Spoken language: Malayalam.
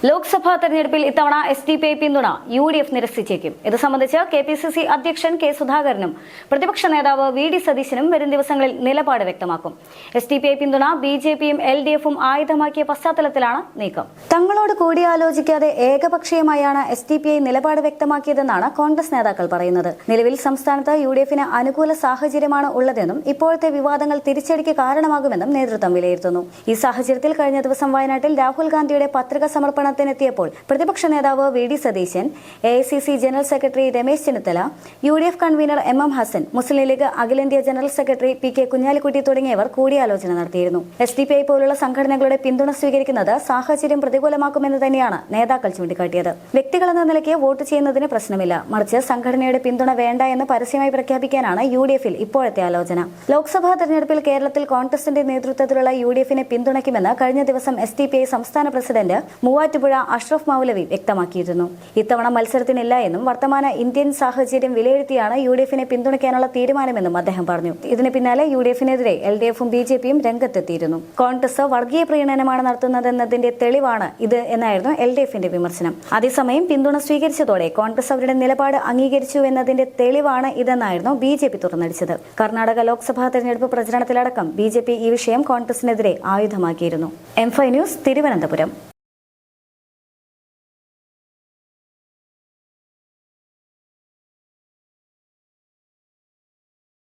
ലോക്സഭാ തെരഞ്ഞെടുപ്പിൽ ഇത്തവണ SDPI പിന്തുണ UDF നിരസിച്ചേക്കും. ഇത് സംബന്ധിച്ച് KPCC അധ്യക്ഷൻ K സുധാകരനും പ്രതിപക്ഷ നേതാവ് VD സതീശനും വരും ദിവസങ്ങളിൽ നിലപാട് വ്യക്തമാക്കും. SDPI പിന്തുണ BJPയും LDFും ആയുധമാക്കിയ പശ്ചാത്തലത്തിലാണ് നീക്കം. തങ്ങളോട് കൂടിയാലോചിക്കാതെ ഏകപക്ഷീയമായാണ് SDPI നിലപാട് വ്യക്തമാക്കിയതെന്നാണ് കോൺഗ്രസ് നേതാക്കൾ പറയുന്നത്. നിലവിൽ സംസ്ഥാനത്ത് UDFന് അനുകൂല സാഹചര്യമാണ് ഉള്ളതെന്നും ഇപ്പോഴത്തെ വിവാദങ്ങൾ തിരിച്ചടിക്ക് കാരണമാകുമെന്നും നേതൃത്വം വിലയിരുത്തുന്നു. ഈ സാഹചര്യത്തിൽ കഴിഞ്ഞ ദിവസം വയനാട്ടിൽ രാഹുൽ ഗാന്ധിയുടെ പത്രിക സമർപ്പണത്തിനെത്തിയപ്പോൾ പ്രതിപക്ഷ നേതാവ് VD Satheesan, AICC general secretary Ramesh Chennithala, UDF convener MM Hassan, Muslim League അഖിലേന്ത്യാ ജനറൽ സെക്രട്ടറി PK കുഞ്ഞാലിക്കുട്ടി തുടങ്ങിയവർ കൂടിയാലോചന നടത്തിയിരുന്നു. SDPI പോലുള്ള സംഘടനകളുടെ പിന്തുണ സ്വീകരിക്കുന്നത് സാഹചര്യം പ്രതികൂലമാക്കുമെന്ന് തന്നെയാണ് നേതാക്കൾ ചൂണ്ടിക്കാട്ടിയത്. വ്യക്തികളെന്ന നിലയ്ക്ക് വോട്ട് ചെയ്യുന്നതിന് പ്രശ്നമില്ല, മറിച്ച് സംഘടനയുടെ പിന്തുണ വേണ്ട എന്ന് പരസ്യമായി പ്രഖ്യാപിക്കാനാണ് UDFിൽ ഇപ്പോഴത്തെ ആലോചന. ലോക്സഭാ തെരഞ്ഞെടുപ്പിൽ കേരളത്തിൽ കോൺഗ്രസിന്റെ നേതൃത്വത്തിലുള്ള UDFിനെ പിന്തുണയ്ക്കുമെന്ന് കഴിഞ്ഞ ദിവസം SDPI സംസ്ഥാന പ്രസിഡന്റ് മൂവാറ്റുപുഴ അഷ്റഫ് മൗലവി വ്യക്തമാക്കിയിരുന്നു. ഇത്തവണ മത്സരത്തിനില്ല എന്നും വർത്തമാന ഇന്ത്യൻ സാഹചര്യം വിലയിരുത്തിയാണ് UDFിനെ പിന്തുണയ്ക്കാനുള്ള തീരുമാനമെന്നും അദ്ദേഹം പറഞ്ഞു. ഇതിന് പിന്നാലെ UDFിനെതിരെ LDFും BJPയും രംഗത്തെത്തിയിരുന്നു. കോൺഗ്രസ് വർഗീയ പ്രീണനമാണ് നടത്തുന്നതെന്നതിന്റെ തെളിവാണ് ഇത് എന്നായിരുന്നു LDFിന്റെ വിമർശനം. അതേസമയം പിന്തുണ സ്വീകരിച്ചതോടെ കോൺഗ്രസ് അവരുടെ നിലപാട് അംഗീകരിച്ചു എന്നതിന്റെ തെളിവാണ് ഇതെന്നായിരുന്നു BJP തുറന്നടിച്ചത്. കർണാടക ലോക്സഭാ തെരഞ്ഞെടുപ്പ് പ്രചരണത്തിലടക്കം BJP ഈ വിഷയം കോൺഗ്രസിനെതിരെ ആയുധമാക്കിയിരുന്നു. M5 news, Thiruvananthapuram.